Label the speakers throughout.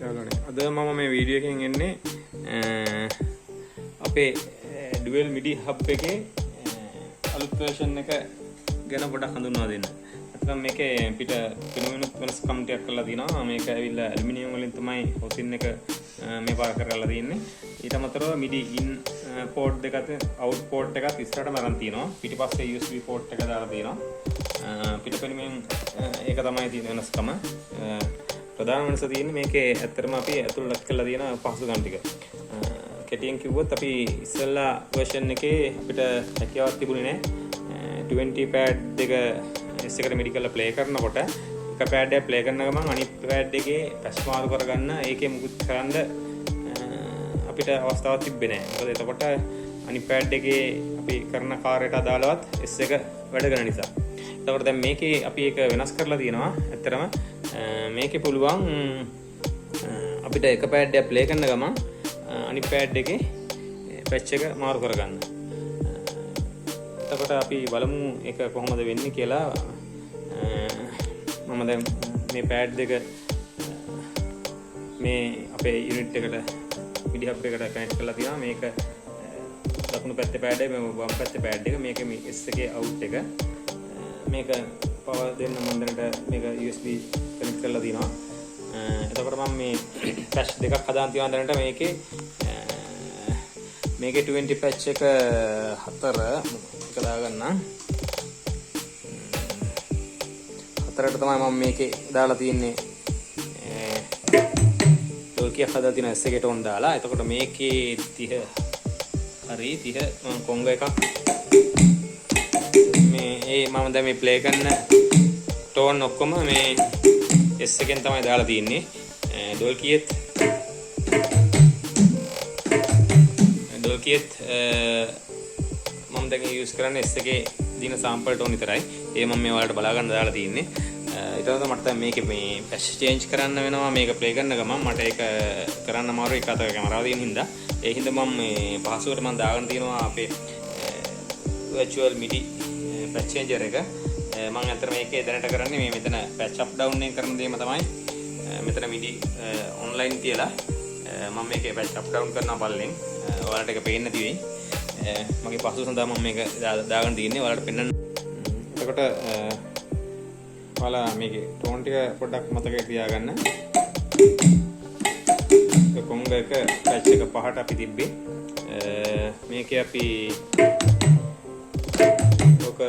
Speaker 1: අද මම මේ වීඩියෝ එකෙන් එන්නේ අපේ ඩුවල් මිඩි හබ් එකේ අලුත් version එක ගැන පොඩ්ඩක් හඳුන්වා දෙන්න. අතනම් මේකේ පිට පෙනුමෙනුත් වෙනස්කම් ටිකක් කරලා තියෙනවා. මේක ඇවිල්ලා ඇලුමිනියම් වලින් තමයි හොසින් එක මේ පාර කරලා තියෙන්නේ. ඊට අමතරව මිඩි ඉන් පෝට් දෙකත් අවුට් පෝට් එකත් ඉස්සරහටම අරන් තියෙනවා. පිටිපස්සේ USB පෝට් එක දාලා තියෙනවා. පිට පෙනුමෙන් ඒක තමයි තියෙන වෙනස්කම. ප්‍රධාන වෙනස තියෙන්නේ මේකේ ඇත්තටම අපි ඇතුළට කරලා තියෙන පහසුකම් ටික. කෙටියෙන් කිව්වොත් අපි ඉස්සෙල්ලා version එකේ අපිට හැකියාවක් තිබුණේ නැහැ 20 pad දෙක S එකට මිඩි කරලා play කරනකොට එක pad එක play කරන ගමන් අනිත් pad එකේ පැස් මාරු කරගන්න ඒකේ මුකුත් කරන්න අපිට අවස්ථාවක් තිබ්බේ නැහැ. මොකද එතකොට අනිත් pad එකේ අපි කරන කාර්යයට අදාළවත් S එක වැඩ කරන නිසා. එතකොට දැන් මේකේ අපි ඒක වෙනස් කරලා තියෙනවා. ඇත්තටම මේකේ පුළුවන් අපිට එක pad එක play කරන ගමන් අනිත් pad එකේ patch එක මාරු කරගන්න. එතකොට අපි බලමු ඒක කොහොමද වෙන්නේ කියලා. මම දැන් මේ pad දෙක මේ අපේ unit එකට MIDI hub එකට connect කරලා තියෙනවා. මේක දකුණු පැත්තේ pad එක, මේ වම් පැත්තේ pad එක, මේක මේ S එකේ out එක. මේක power දෙන්න මම දැනට මේක USB connect කරලා තියෙනවා. එතකොට මම මේ patch දෙකක් හදාන් තියනවා දැනට මේකේ 20 patch එක 4 එක දාගන්න. 4ට තමයි මම මේකේ දාලා තියෙන්නේ. ඩෝල්කියක් හදලා තියෙනවා S එකේ ටෝන් දාලා. එතකොට මේකේ 30 හරි 30 මම කොංග එකක් මේ මම දැන් මේ ප්ලේ කරන ටෝන් ඔක්කොම මේ S එකෙන් තමයි දාලා තියෙන්නේ. ඩෝල්කියෙත් මම දැන් යූස් කරන්නේ S එකේ දින සාම්පල් ටෝන් විතරයි. ඒ මම මේ ඔයාලට බලා ගන්න දාලා තියෙන්නේ. ඊට පස්සේ මට දැන් මේකේ මේ පැච් චේන්ජ් කරන්න වෙනවා. මේක ප්ලේ කරන ගමන් මට ඒක කරන්න අමාරුයි. එක අතක කැමරාව තියෙන හින්දා. ඒ හින්දා මම මේ පහසුවට මම දාගෙන තියෙනවා අපේ virtual MIDI patch changer එක. මම අතර මේකේ දැනට කරන්නේ මේ මෙතන patch up down එක කරන දේම තමයි. මෙතන MIDI online තියලා මම මේකේ patch up down කරනවා පල්ලෙන්. ඔයාලට ඒක පේන්න නැති වෙයි. මගේ පහසුව සඳහා මම මේක දාගෙන තියන්නේ ඔයාලට පෙන්වන්න. එතකොට ඔයාලා මේකේ ටෝන් ටික පොඩ්ඩක් මතකයේ තියාගන්න. කොංග එක patch එක 5ට අපි තිබ්බේ. මේකේ අපි ඔක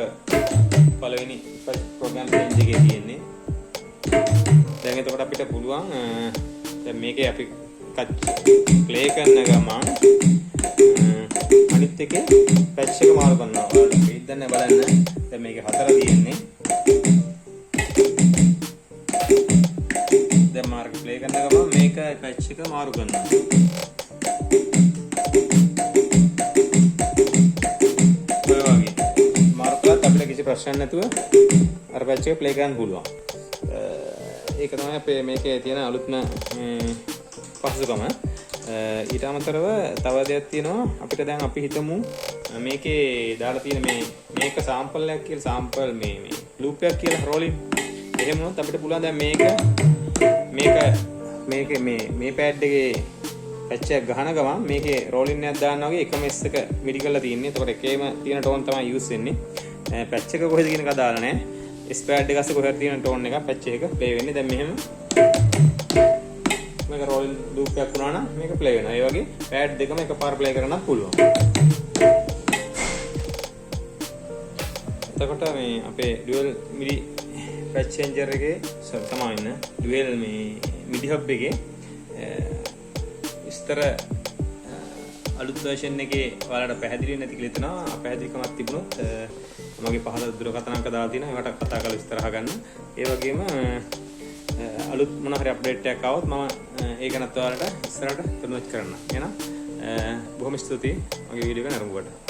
Speaker 1: පළවෙනි ප්‍රෝග්‍රෑම් රේන්ජ් එකේ තියෙන්නේ. දැන් එතකොට අපිට පුළුවන් දැන් මේකේ අපි ප්ලේ කරන ගමන් අනිත් එකේ පැච් එක මාරු කරනවා. ඔයාලට පිටින් බලන්න. දැන් මේකේ 4 තියෙන්නේ. දැන් මාර්ක් ප්ලේ කරන ගමන් මේක පැච් එක මාරු කරනවා. ඔය වගේ මාරු කරලා අපිට කිසි ප්‍රශ්නයක් නැතුව අර පැච් එක ප්ලේ කරන්න පුළුවන්. ඒක තමයි අපේ මේකේ තියෙන අලුත්ම පහසුකම. ඊට අමතරව තව දෙයක් තියෙනවා. අපිට දැන් අපි හිතමු මේකේ දාලා තියෙන මේක සාම්පල් එකක් කියලා සාම්පල් මේ ලූප් එකක් කියලා රෝලින්. එහෙම වුණොත් අපිට පුළුවන් දැන් මේකේ මේ pad එකේ patch එක ගහන ගමන් මේකේ රෝලින් එකක් දාන්නා වගේ එකම S එක මිඩි කරලා තියෙන්නේ. එතකොට එකේම තියෙන ටෝන් තමයි යූස් වෙන්නේ. patch එක කොහෙද කියන එක දාලා නැහැ. S pad එක අස්සේ කොහෙද තියෙන ටෝන් එක patch එක ප්ලේ වෙන්නේ. දැන් මෙහෙම මේක රෝල් ලූප් එකක් වුණා නම් මේක ප්ලේ වෙනවා. ඒ වගේ pad දෙකම එකපාර ප්ලේ කරන්නත් පුළුවන්. එතකොට මේ අපේ dual MIDI patch changer එකේ තමයි ඉන්න dual මේ MIDI hub එකේ විස්තර අලුත් version එකේ ඔයාලට පැහැදිලි නැති කියලා හිතනවා. අපැහැදිලිකමක් තිබුණොත් මගේ පහළ දුරකථන අංක දාලා තියෙනවා. ඒවට කතා කරලා විස්තර අහගන්න. ඒ වගේම අලුත් මොන හරි අප්ඩේට් එකක් ආවොත් මම ඒක නැත් ඔයාලට ඉස්සරහට තුනක් කරන්න. එහෙනම් බොහොම ස්තුතියි මගේ වීඩියෝ එක නරඹුවට.